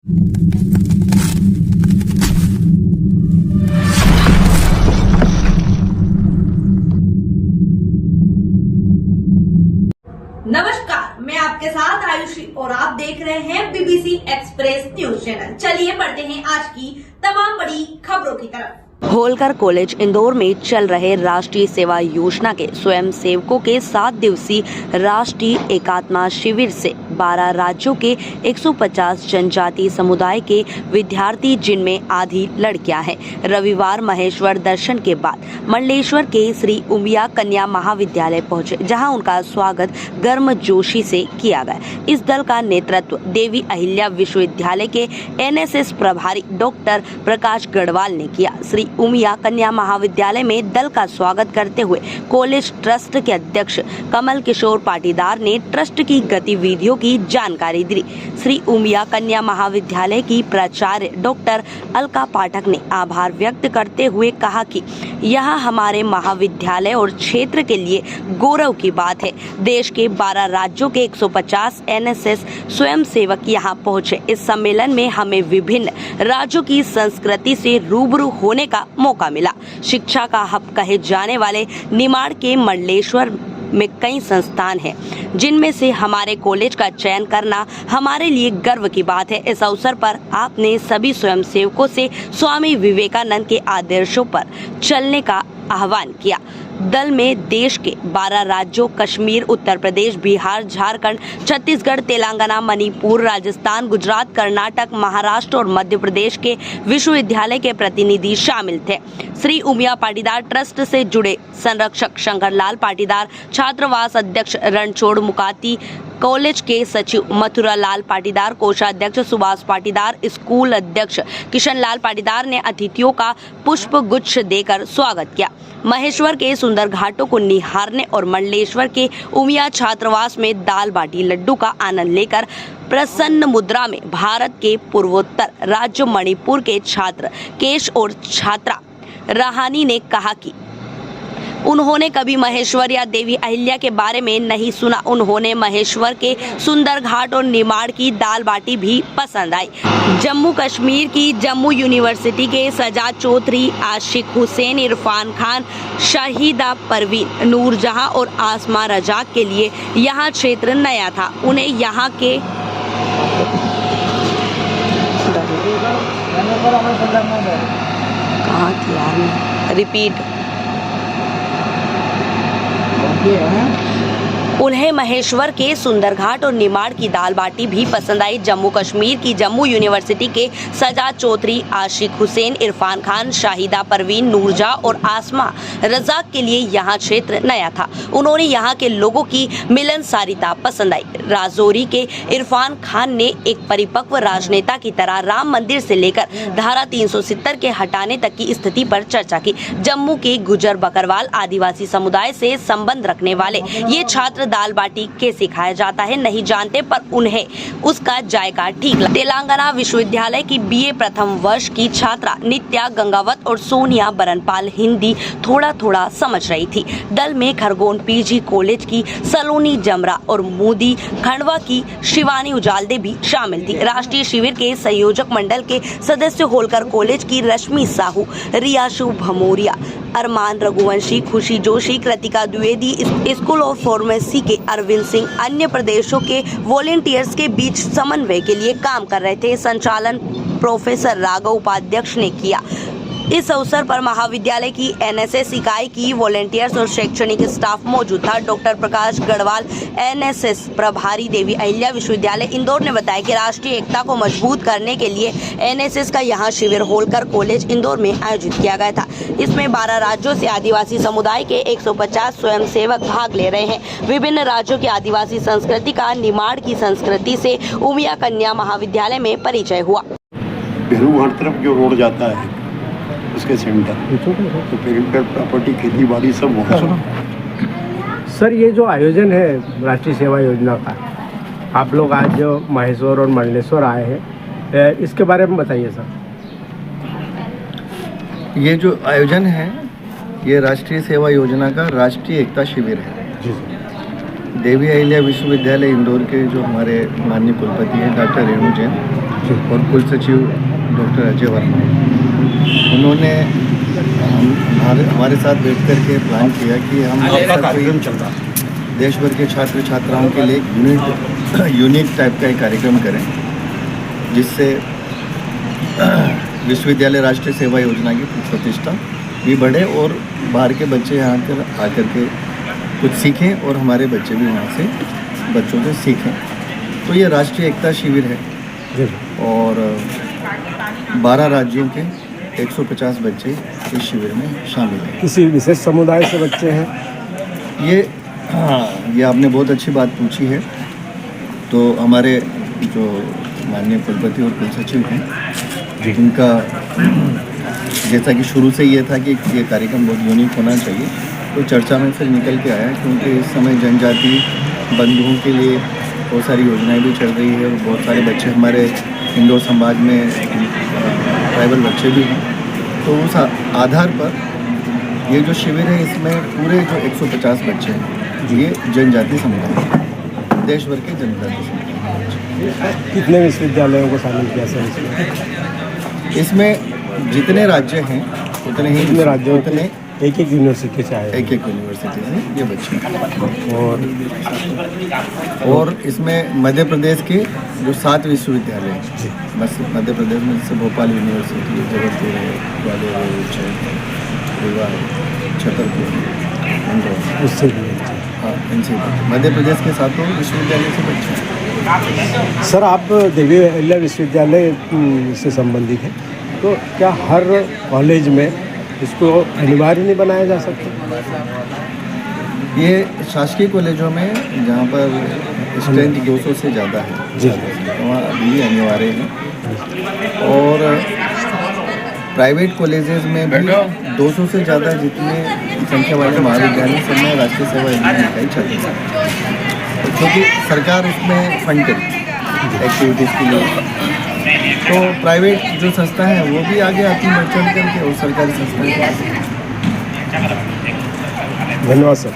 नमस्कार, मैं आपके साथ आयुषी और आप देख रहे हैं बीबीसी एक्सप्रेस न्यूज चैनल। चलिए बढ़ते हैं आज की तमाम बड़ी खबरों की तरफ। होलकर कॉलेज इंदौर में चल रहे राष्ट्रीय सेवा योजना के स्वयं सेवकों के 7 दिवसीय राष्ट्रीय एकात्म शिविर से 12 राज्यों के 150 जनजातीय समुदाय के विद्यार्थी, जिनमें आधी लड़कियां हैं, रविवार महेश्वर दर्शन के बाद मंडलेश्वर के श्री उमिया कन्या महाविद्यालय पहुंचे, जहां उनका स्वागत गर्मजोशी से किया गया। इस दल का नेतृत्व देवी अहिल्या विश्वविद्यालय के एनएसएस प्रभारी डॉक्टर प्रकाश गढ़वाल ने किया। श्री उमिया कन्या महाविद्यालय में दल का स्वागत करते हुए कॉलेज ट्रस्ट के अध्यक्ष कमल किशोर पाटीदार ने ट्रस्ट की गतिविधियों की जानकारी दी। श्री उमिया कन्या महाविद्यालय की प्राचार्य डॉक्टर अलका पाठक ने आभार व्यक्त करते हुए कहा कि यह हमारे महाविद्यालय और क्षेत्र के लिए गौरव की बात है। देश के 12 राज्यों के 150 एनएसएस स्वयंसेवक यहाँ पहुंचे। इस सम्मेलन में हमें विभिन्न राज्यों की संस्कृति से रूबरू होने का मौका मिला। शिक्षा का हब कहे जाने वाले निमाड़ के मंडलेश्वर में कई संस्थान हैं, जिनमें से हमारे कॉलेज का चयन करना हमारे लिए गर्व की बात है। इस अवसर पर आपने सभी स्वयंसेवकों से स्वामी विवेकानंद के आदर्शों पर चलने का आह्वान किया। दल में देश के 12 राज्यों कश्मीर, उत्तर प्रदेश, बिहार, झारखंड, छत्तीसगढ़, तेलंगाना, मणिपुर, राजस्थान, गुजरात, कर्नाटक, महाराष्ट्र और मध्य प्रदेश के विश्वविद्यालय के प्रतिनिधि शामिल थे। श्री उमिया पाटीदार ट्रस्ट से जुड़े संरक्षक शंकर लाल पाटीदार, छात्रावास अध्यक्ष रणछोड़ मुकाती, कॉलेज के सचिव मथुरा लाल पाटीदार, कोषाध्यक्ष सुभाष पाटीदार, स्कूल अध्यक्ष किशन लाल पाटीदार ने अतिथियों का पुष्प गुच्छ देकर स्वागत किया। महेश्वर के सुंदर घाटों को निहारने और मंडलेश्वर के उमिया छात्रावास में दाल बाटी लड्डू का आनंद लेकर प्रसन्न मुद्रा में भारत के पूर्वोत्तर राज्य मणिपुर के छात्र केश और छात्रा रहानी ने कहा कि उन्होंने कभी महेश्वर या देवी अहिल्या के बारे में नहीं सुना। उन्होंने महेश्वर के सुंदर घाट और निमाड़ की दाल बाटी भी पसंद आई। जम्मू कश्मीर की जम्मू यूनिवर्सिटी के सजाद चौधरी, आशिक हुसैन, इरफान खान, शाहिदा परवीन, नूरजहां और आसमा रजाक के लिए यहाँ क्षेत्र नया था। उन्हें यहाँ के उन्हें महेश्वर के सुंदर घाट और निमाड़ की दाल बाटी भी पसंद आई। जम्मू कश्मीर की जम्मू यूनिवर्सिटी के सजाद चौधरी, आशिक हुसैन, इरफान खान, शाहिदा परवीन, नूरजहां और आसमा रजाक के लिए यहाँ क्षेत्र नया था। उन्होंने यहाँ के लोगों की मिलनसारिता पसंद आई। राजौरी के इरफान खान ने एक परिपक्व राजनेता की तरह राम मंदिर से लेकर धारा 370 के हटाने तक की स्थिति पर चर्चा की। जम्मू के गुजर बकरवाल आदिवासी समुदाय से संबंध रखने वाले ये छात्र दाल बाटी कैसे खाया जाता है नहीं जानते, पर उन्हें उसका जायका ठीक लगा। तेलंगाना विश्वविद्यालय की बीए प्रथम वर्ष की छात्रा नित्या गंगावत और सोनिया बरनपाल हिंदी थोड़ा थोड़ा समझ रही थी। दल में खरगोन पीजी कॉलेज की सलोनी जमरा और मोदी खंडवा की शिवानी उजालदे भी शामिल थी। राष्ट्रीय शिविर के संयोजक मंडल के सदस्य होलकर कॉलेज की रश्मि साहू, रियाशु भमोरिया, अरमान रघुवंशी, खुशी Joshi, Kritika Dwivedi, school of pharmacy के अरविंद सिंह अन्य प्रदेशों के वॉलेंटियर्स के बीच समन्वय के लिए काम कर रहे थे। संचालन प्रोफेसर राघव उपाध्यक्ष ने किया। इस अवसर पर महाविद्यालय की एनएसएस इकाई की वॉलेंटियर्स और शैक्षणिक स्टाफ मौजूद था। डॉक्टर प्रकाश गढ़वाल, एनएसएस प्रभारी, देवी अहिल्या विश्वविद्यालय इंदौर ने बताया कि राष्ट्रीय एकता को मजबूत करने के लिए एनएसएस का यहाँ शिविर होलकर कॉलेज इंदौर में आयोजित किया गया था। इसमें 12 राज्यों से आदिवासी समुदाय के 150 स्वयंसेवक भाग ले रहे हैं। विभिन्न राज्यों की आदिवासी संस्कृति का निमाड़ की संस्कृति से उमिया कन्या महाविद्यालय में परिचय हुआ। तरफ जो रोड जाता है उसके सेंटर तो पेरेंटल प्रॉपर्टी, खेती बाड़ी सब होगा। सर, ये जो आयोजन है राष्ट्रीय सेवा योजना का, आप लोग आज जो महेश्वर और मंडलेश्वर आए हैं, इसके बारे में बताइए सर। ये जो आयोजन है ये राष्ट्रीय सेवा योजना का राष्ट्रीय एकता शिविर है। जी। देवी अहिल्या विश्वविद्यालय इंदौर के जो हमारे माननीय कुलपति हैं डॉक्टर रेणु जैन, और कुल सचिव डॉक्टर अजय वर्मा, उन्होंने हमारे साथ बैठ कर के प्लान किया कि हम कार्यक्रम चल रहा देश भर के छात्र छात्राओं के लिए एक यूनिक टाइप का एक कार्यक्रम करें, जिससे विश्वविद्यालय राष्ट्रीय सेवा योजना की प्रतिष्ठा भी बढ़े और बाहर के बच्चे यहाँ कर आकर के कुछ सीखें और हमारे बच्चे भी वहाँ से बच्चों से सीखें। तो ये राष्ट्रीय एकता शिविर है और 12 राज्यों के 150 बच्चे इस शिविर में शामिल हैं। किसी विशेष समुदाय से बच्चे हैं? ये आपने बहुत अच्छी बात पूछी है। तो हमारे जो माननीय कुलपति और कुल सचिव हैं, उनका जैसा कि शुरू से ये था कि ये कार्यक्रम बहुत यूनिक होना चाहिए, तो चर्चा में फिर निकल के आया, क्योंकि इस समय जनजाति बंधुओं के लिए बहुत सारी योजनाएं भी चल रही है और बहुत सारे बच्चे हमारे इंदौर संभाग में ट्राइबल बच्चे भी हैं। तो उस आधार पर ये जो शिविर है, इसमें पूरे जो 150 बच्चे हैं ये जनजाति समुदाय, देश भर के जनजाति समुदाय। कितने विश्वविद्यालयों को शामिल किया सर इसमें जितने राज्य हैं उतने ही कितने राज्यों उतने एक यूनिवर्सिटी से आए? एक यूनिवर्सिटी से ये बच्चे और इसमें मध्य प्रदेश के जो 7 विश्वविद्यालय हैं, बस मध्य प्रदेश में जैसे भोपाल यूनिवर्सिटी, जबलपुर है, ग्वालियर है, उज्जैन, रीवा है, छतरपुर, इंदौर, उससे भी हाँ, इनसे मध्य प्रदेश के 7 विश्वविद्यालय से बच्चे हैं। सर, आप देवी अहिल्या विश्वविद्यालय से संबंधित हैं, तो क्या हर कॉलेज में इसको अनिवार्य नहीं बनाया जा सकता? ये शासकीय कॉलेजों में जहाँ पर स्ट्रेंथ 200 से ज़्यादा है जी, वहाँ अभी अनिवार्य है। और प्राइवेट कॉलेजेस में भी 200 से ज़्यादा जितने संख्या वाले महाविद्यालय सब में राष्ट्रीय सेवा योजना इकाई चल रही है, क्योंकि सरकार इसमें फंड करी एक्टिविटीज़ के लिए। तो प्राइवेट जो संस्था है वो भी आगे आती है बढ़ चढ़ करके और सरकारी संस्थाएं। धन्यवाद सर।